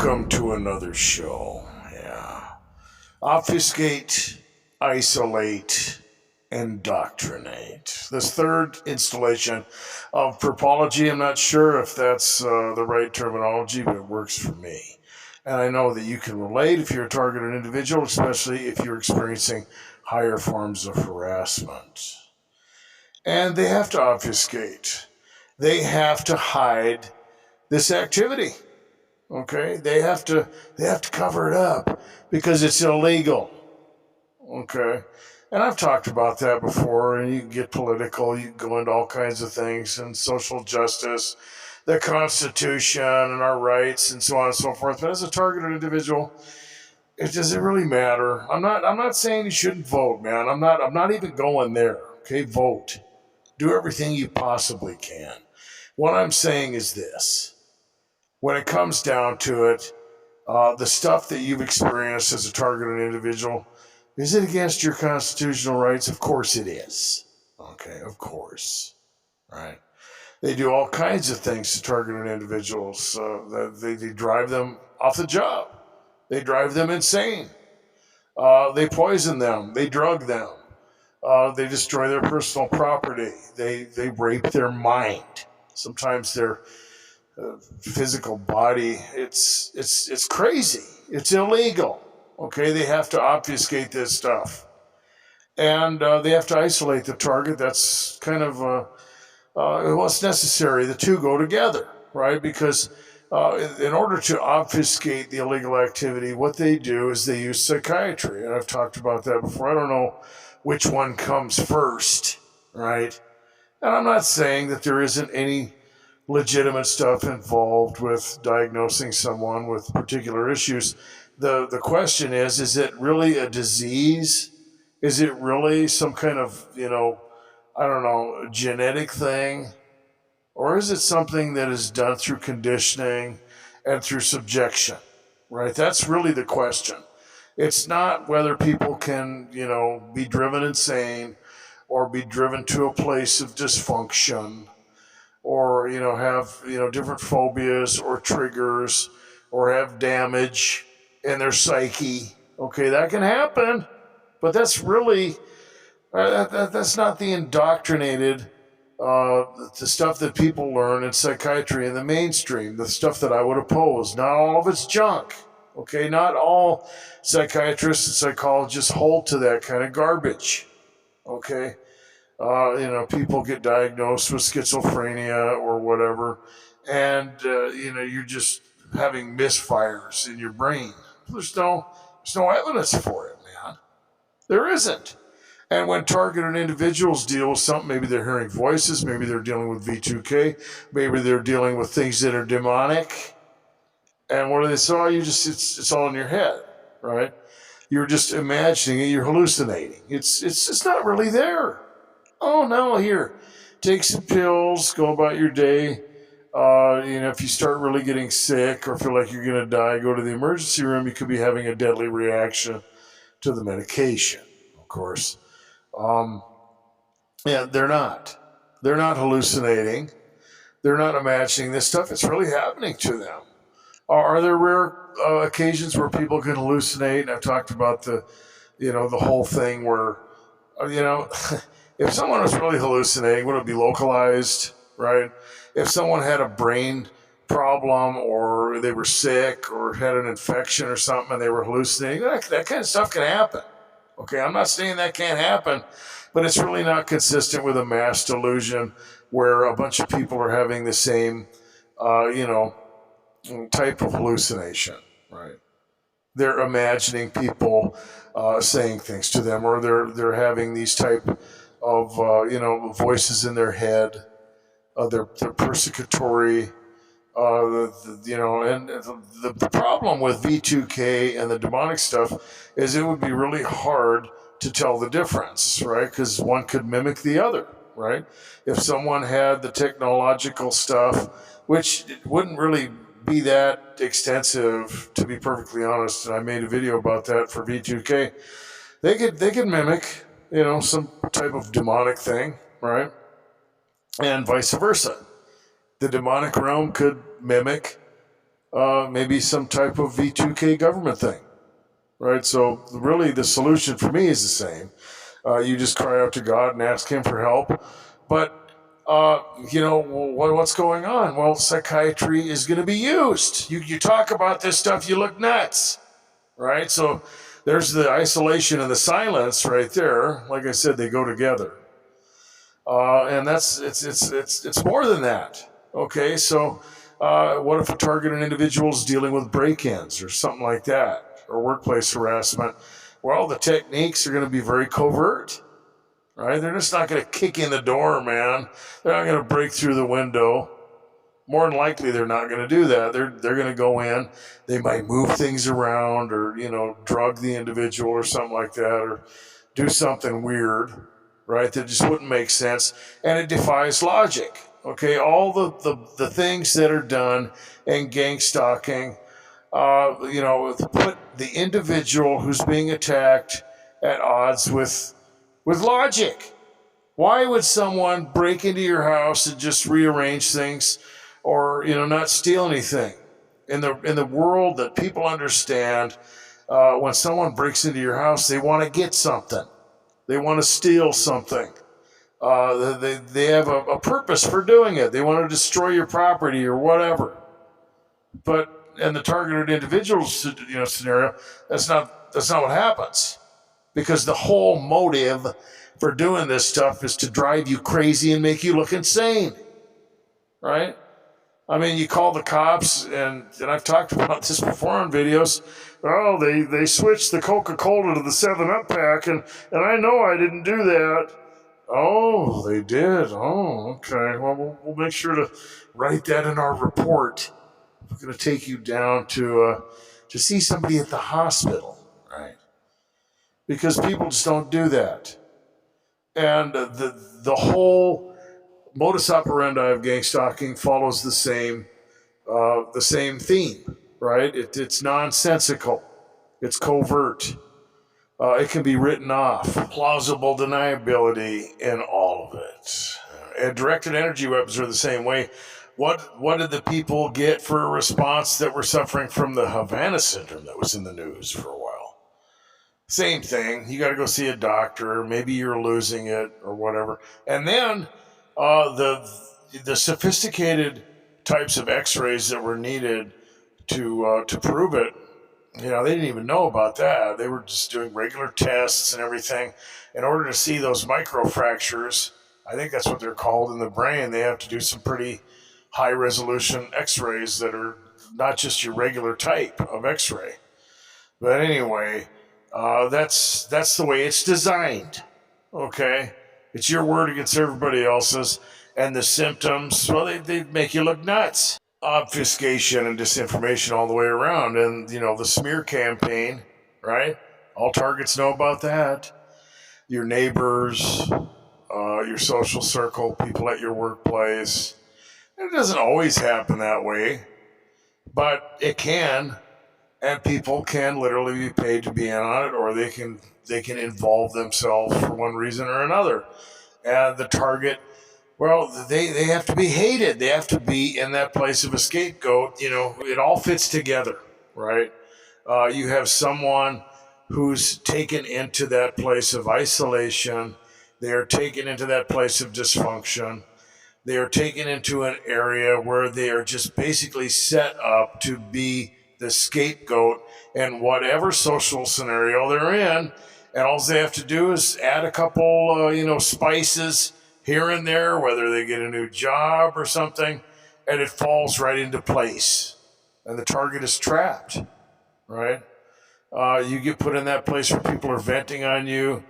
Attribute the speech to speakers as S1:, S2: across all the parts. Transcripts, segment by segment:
S1: Welcome to another show. Yeah. Obfuscate, isolate, indoctrinate. This third installation of Perp-ology, I'm not sure if that's the right terminology, but it works for me. And I know that you can relate if you're a targeted individual, especially if you're experiencing higher forms of harassment. And they have to obfuscate. They have to hide this activity. Okay, they have to cover it up because it's illegal. Okay, and I've talked about that before. And you can get political. You can go into all kinds of things and social justice, the Constitution, and our rights, and so on and so forth. But as a targeted individual, it doesn't really matter. I'm not saying you shouldn't vote, man. I'm not even going there. Okay, vote. Do everything you possibly can. What I'm saying is this. When it comes down to it, the stuff that you've experienced as a targeted individual, is it against your constitutional rights? Of course it is. Okay, of course. Right? They do all kinds of things to targeted individuals. They drive them off the job. They drive them insane. They poison them. They drug them. They destroy their personal property. They rape their mind. Sometimes their physical body. It's crazy. It's illegal. Okay, they have to obfuscate this stuff, and they have to isolate the target. That's kind of what's necessary. The two go together, right? Because in order to obfuscate the illegal activity, what they do is they use psychiatry, and I've talked about that before. I don't know which one comes first, right? And I'm not saying that there isn't any legitimate stuff involved with diagnosing someone with particular issues. The question is it really a disease? Is it really some kind of, I don't know, genetic thing? Or is it something that is done through conditioning and through subjection? Right? That's really the question. It's not whether people can, be driven insane or be driven to a place of dysfunction or have different phobias or triggers or have damage in their psyche. Okay, that can happen, but that's really that's not the indoctrinated the stuff that people learn in psychiatry in the mainstream, the stuff that I would oppose. Not all of it's junk. Okay, not all psychiatrists and psychologists hold to that kind of garbage. Okay, people get diagnosed with schizophrenia or whatever, and you're just having misfires in your brain. There's no evidence for it, man. There isn't. And when targeted individuals deal with something, maybe they're hearing voices, maybe they're dealing with V2K, maybe they're dealing with things that are demonic. And what do they say? Oh, it's all in your head, right? You're just imagining it, you're hallucinating. It's not really there. Oh no, here, take some pills, go about your day. If you start really getting sick or feel like you're going to die, go to the emergency room. You could be having a deadly reaction to the medication, of course. Yeah, they're not. They're not hallucinating. They're not imagining this stuff. It's really happening to them. Are there rare occasions where people can hallucinate? And I've talked about the whole thing where, if someone was really hallucinating, would it be localized, right? If someone had a brain problem or they were sick or had an infection or something and they were hallucinating, that kind of stuff can happen. Okay, I'm not saying that can't happen, but it's really not consistent with a mass delusion where a bunch of people are having the same, type of hallucination, right? They're imagining people saying things to them, or they're having these type of voices in their head. They're persecutory. And the problem with V2K and the demonic stuff is it would be really hard to tell the difference, right? Because one could mimic the other, right? If someone had the technological stuff, which wouldn't really be that extensive, to be perfectly honest, and I made a video about that for V2K, they could mimic, some type of demonic thing, right? And vice versa. The demonic realm could mimic maybe some type of V2K government thing, right? So really the solution for me is the same. You just cry out to God and ask him for help. But, what's going on? Well, psychiatry is going to be used. You talk about this stuff, you look nuts, right? So there's the isolation and the silence right there. Like I said, they go together. And it's more than that. Okay, so what if a targeted individual is dealing with break-ins or something like that, or workplace harassment? Well, the techniques are going to be very covert, right? They're just not going to kick in the door, man. They're not going to break through the window. More than likely, they're not going to do that. They're going to go in. They might move things around, or drug the individual or something like that, or do something weird, right? That just wouldn't make sense, and it defies logic. Okay, all the things that are done in gang stalking, put the individual who's being attacked at odds with logic. Why would someone break into your house and just rearrange things, or not steal anything? In the world that people understand, when someone breaks into your house, they want to get something. They want to steal something. They have a purpose for doing it. They want to destroy your property or whatever. But in the targeted individual scenario, that's not what happens, because the whole motive for doing this stuff is to drive you crazy and make you look insane, right? I mean, you call the cops, and I've talked about this before on videos. Oh, they switched the Coca-Cola to the 7-Up pack, and I know I didn't do that. Oh, they did. Oh, okay. Well, we'll make sure to write that in our report. We're going to take you down to see somebody at the hospital, right? Because people just don't do that. And the whole modus operandi of gang stalking follows the same theme, right? It's nonsensical. It's covert. It can be written off. Plausible deniability in all of it. And directed energy weapons are the same way. What did the people get for a response that were suffering from the Havana syndrome that was in the news for a while? Same thing. You got to go see a doctor. Maybe you're losing it or whatever. And then the sophisticated types of X-rays that were needed to prove it, they didn't even know about that. They were just doing regular tests and everything. In order to see those microfractures, I think that's what they're called in the brain, they have to do some pretty high-resolution X-rays that are not just your regular type of X-ray. But anyway, that's the way it's designed, okay? It's your word against everybody else's, and the symptoms, well, they make you look nuts. Obfuscation and disinformation all the way around, and, the smear campaign, right? All targets know about that. Your neighbors, your social circle, people at your workplace. It doesn't always happen that way, but it can. And people can literally be paid to be in on it, or they can involve themselves for one reason or another. And the target, well, they have to be hated. They have to be in that place of a scapegoat. It all fits together, right? You have someone who's taken into that place of isolation. They are taken into that place of dysfunction. They are taken into an area where they are just basically set up to be the scapegoat in whatever social scenario they're in. And all they have to do is add a couple, spices here and there, whether they get a new job or something, and it falls right into place. And the target is trapped, right? You get put in that place where people are venting on you.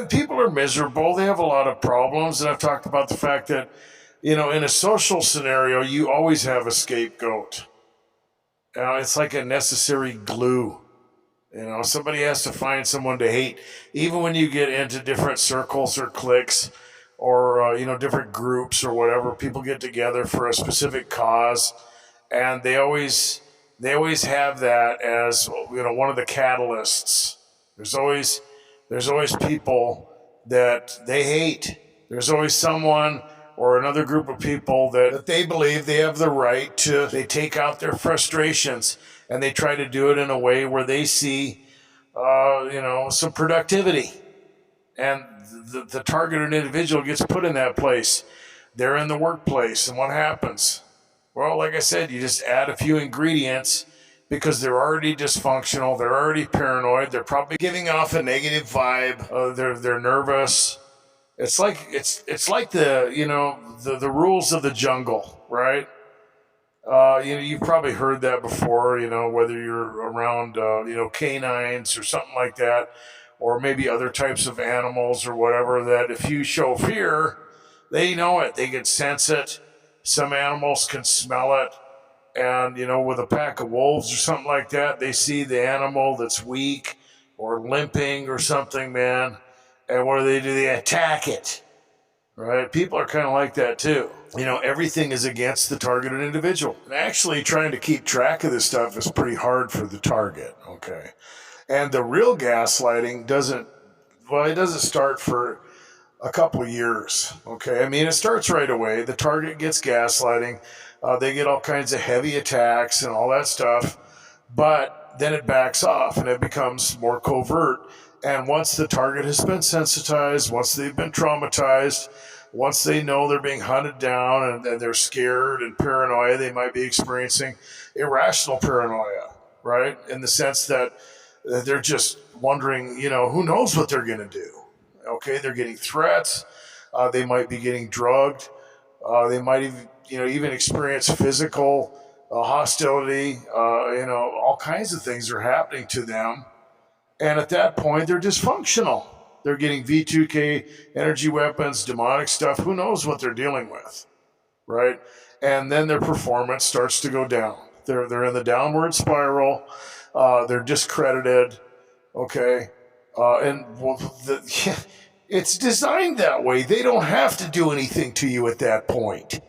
S1: People are miserable. They have a lot of problems. And I've talked about the fact that, in a social scenario, you always have a scapegoat. It's like a necessary glue. Somebody has to find someone to hate. Even when you get into different circles or cliques or, different groups or whatever, people get together for a specific cause. And they always have that as, one of the catalysts. There's always people that they hate. There's always someone or another group of people that they believe they have the right to, they take out their frustrations and they try to do it in a way where they see, some productivity. And the targeted individual gets put in that place. They're in the workplace, and what happens? Well, like I said, you just add a few ingredients because they're already dysfunctional, they're already paranoid, they're probably giving off a negative vibe, they're nervous. It's like the rules of the jungle, right? You've probably heard that before, whether you're around, canines or something like that, or maybe other types of animals or whatever, that if you show fear, they know it. They can sense it. Some animals can smell it. And, with a pack of wolves or something like that, they see the animal that's weak or limping or something, man. And what do? They attack it, right? People are kind of like that too. Everything is against the targeted individual. And actually trying to keep track of this stuff is pretty hard for the target, okay? And the real gaslighting doesn't start for a couple of years, okay? I mean, it starts right away. The target gets gaslighting. They get all kinds of heavy attacks and all that stuff. But then it backs off and it becomes more covert. And once the target has been sensitized, once they've been traumatized, once they know they're being hunted down and they're scared and paranoia, they might be experiencing irrational paranoia, right? In the sense that they're just wondering, who knows what they're going to do. Okay, they're getting threats. They might be getting drugged. They might even experience physical hostility. All kinds of things are happening to them. And at that point, they're dysfunctional. They're getting V2K, energy weapons, demonic stuff. Who knows what they're dealing with, right? And then their performance starts to go down. They're in the downward spiral. They're discredited, okay? It's designed that way. They don't have to do anything to you at that point,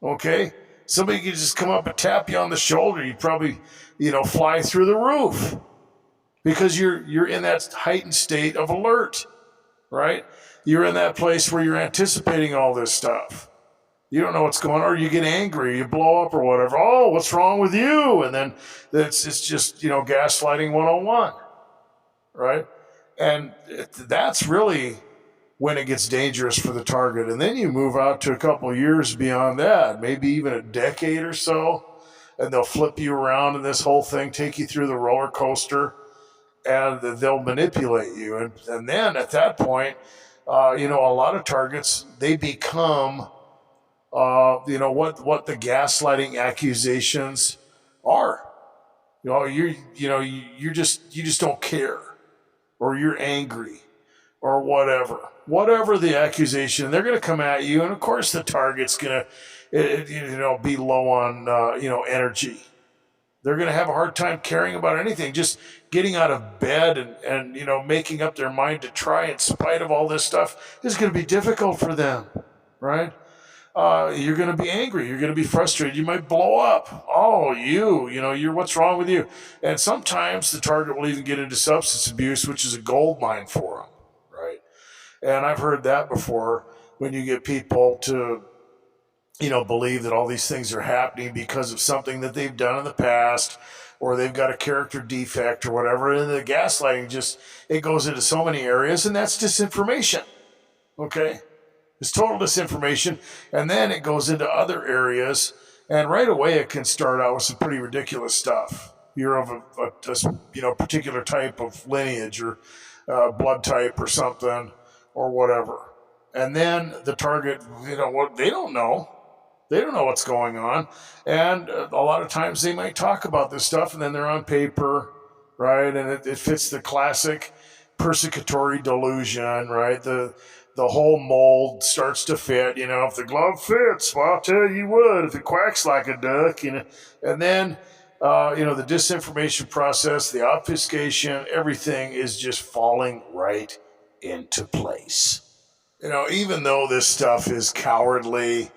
S1: okay? Somebody could just come up and tap you on the shoulder. You'd probably, fly through the roof because you're in that heightened state of alert, right? You're in that place where you're anticipating all this stuff. You don't know what's going on, or you get angry, you blow up or whatever. Oh, what's wrong with you? And then it's just, gaslighting 101, right? And that's really when it gets dangerous for the target. And then you move out to a couple of years beyond that, maybe even a decade or so, and they'll flip you around in this whole thing, take you through the roller coaster, and they'll manipulate you. And then at that point, a lot of targets, they become, what the gaslighting accusations are. You just don't care, or you're angry, or whatever the accusation. They're going to come at you, and of course the target's going to, be low on, energy. They're going to have a hard time caring about anything, just getting out of bed and making up their mind to try in spite of all this stuff is going to be difficult for them, right? You're going to be angry. You're going to be frustrated. You might blow up. Oh, what's wrong with you? And sometimes the target will even get into substance abuse, which is a gold mine for them, right? And I've heard that before, when you get people to believe that all these things are happening because of something that they've done in the past, or they've got a character defect or whatever. And the gaslighting it goes into so many areas, and that's disinformation, okay? It's total disinformation. And then it goes into other areas, and right away it can start out with some pretty ridiculous stuff. You're of a particular type of lineage or blood type or something or whatever. And then the target, they don't know. They don't know what's going on. And a lot of times they might talk about this stuff, and then they're on paper, right? And it fits the classic persecutory delusion, right? The whole mold starts to fit. If the glove fits, well, I'll tell you what, if it quacks like a duck, and then, the disinformation process, the obfuscation, everything is just falling right into place. Even though this stuff is cowardly,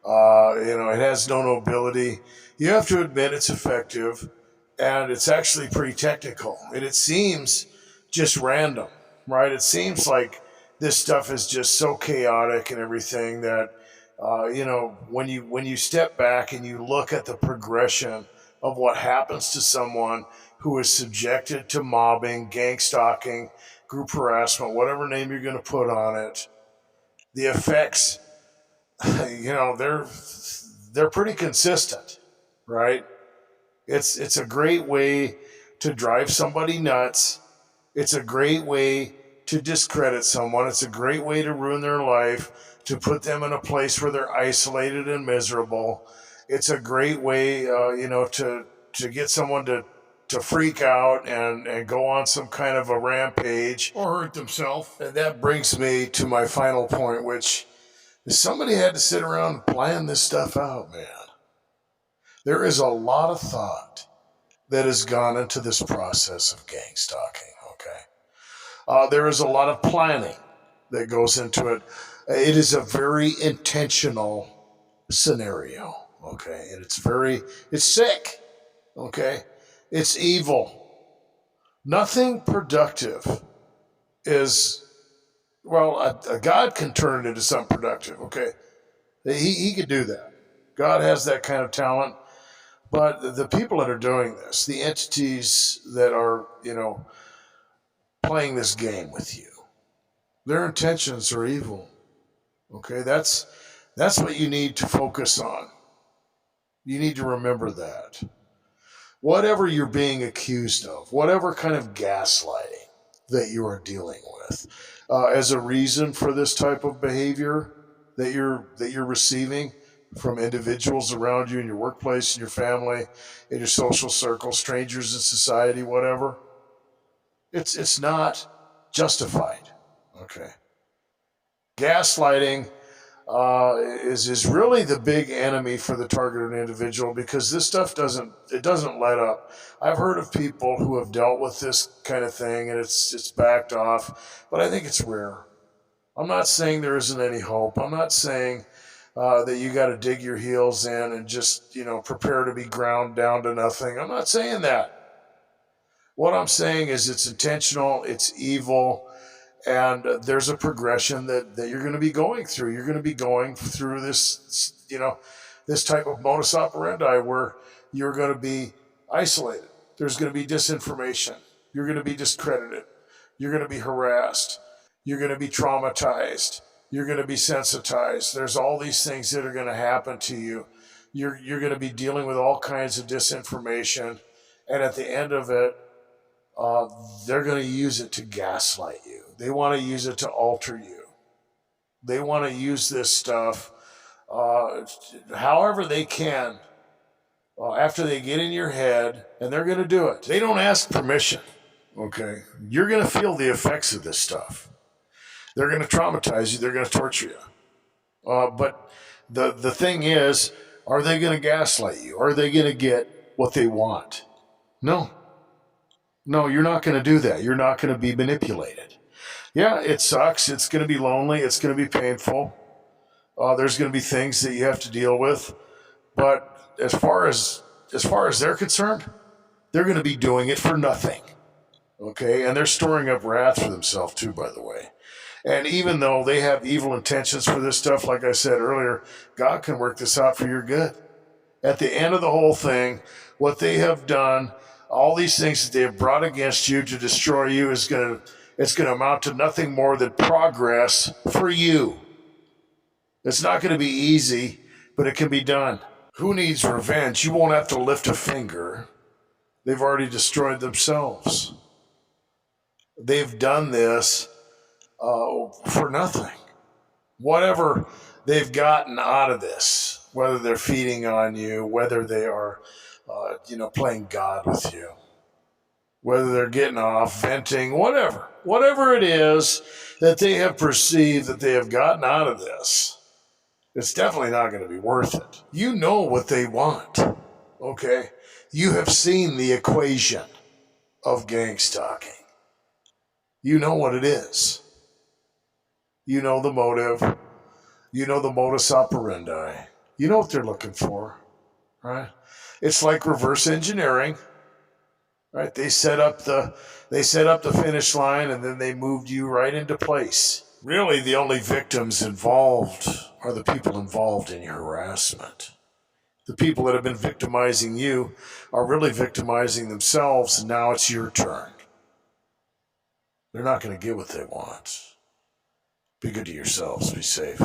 S1: it has no nobility, you have to admit it's effective, and it's actually pretty technical, and it seems just random, right? It seems like this stuff is just so chaotic and everything that, When you step back and you look at the progression of what happens to someone who is subjected to mobbing, gang stalking, group harassment, whatever name you're going to put on it, the effects, they're pretty consistent, right? It's a great way to drive somebody nuts. It's a great way to discredit someone. It's a great way to ruin their life, to put them in a place where they're isolated and miserable. It's a great way, to get someone to freak out and go on some kind of a rampage
S2: or hurt themselves.
S1: And that brings me to my final point, which is somebody had to sit around and plan this stuff out, man. There is a lot of thought that has gone into this process of gang stalking, okay? There is a lot of planning that goes into it. It is a very intentional scenario, okay? And it's sick, okay? It's evil. Nothing productive is, a God can turn it into something productive, okay? He could do that. God has that kind of talent. But the people that are doing this, the entities that are, playing this game with you, their intentions are evil. Okay, that's what you need to focus on. You need to remember that. Whatever you're being accused of, whatever kind of gaslighting that you are dealing with, as a reason for this type of behavior that you're receiving from individuals around you in your workplace, in your family, in your social circle, strangers in society, whatever, it's not justified. Okay, gaslighting is really the big enemy for the targeted individual, because this stuff doesn't let up. I've heard of people who have dealt with this kind of thing and it's backed off, but I think it's rare. I'm not saying there isn't any hope. I'm not saying that you got to dig your heels in and just prepare to be ground down to nothing. I'm not saying that. What I'm saying is it's intentional, it's evil, and there's a progression that you're going to be going through. You're going to be going through this type of modus operandi where you're going to be isolated. There's going to be disinformation. You're going to be discredited. You're going to be harassed. You're going to be traumatized. You're going to be sensitized. There's all these things that are going to happen to you. You're going to be dealing with all kinds of disinformation. And at the end of it, they're going to use it to gaslight you. They want to use it to alter you. They want to use this stuff however they can after they get in your head, and they're going to do it. They don't ask permission, okay? You're going to feel the effects of this stuff. They're going to traumatize you. They're going to torture you. But the thing is, are they going to gaslight you? Are they going to get what they want? No. No, you're not going to do that. You're not going to be manipulated. Yeah, it sucks. It's going to be lonely. It's going to be painful. There's going to be things that you have to deal with. But as far as they're concerned, they're going to be doing it for nothing. Okay? And they're storing up wrath for themselves too, by the way. And even though they have evil intentions for this stuff, like I said earlier, God can work this out for your good. At the end of the whole thing, what they have done, all these things that they have brought against you to destroy you, it's going to amount to nothing more than progress for you. It's not going to be easy, but it can be done. Who needs revenge? You won't have to lift a finger. They've already destroyed themselves. They've done this for nothing. Whatever they've gotten out of this, whether they're feeding on you, whether they are, playing God with you, whether they're getting off, venting, whatever it is that they have perceived that they have gotten out of this, it's definitely not going to be worth it. You know what they want, okay? You have seen the equation of gang stalking. You know what it is. You know the motive. You know the modus operandi. You know what they're looking for, right? It's like reverse engineering, right? They set up the finish line, and then they moved you right into place. Really, the only victims involved are the people involved in your harassment. The people that have been victimizing you are really victimizing themselves, and now it's your turn. They're not going to get what they want. Be good to yourselves. Be safe.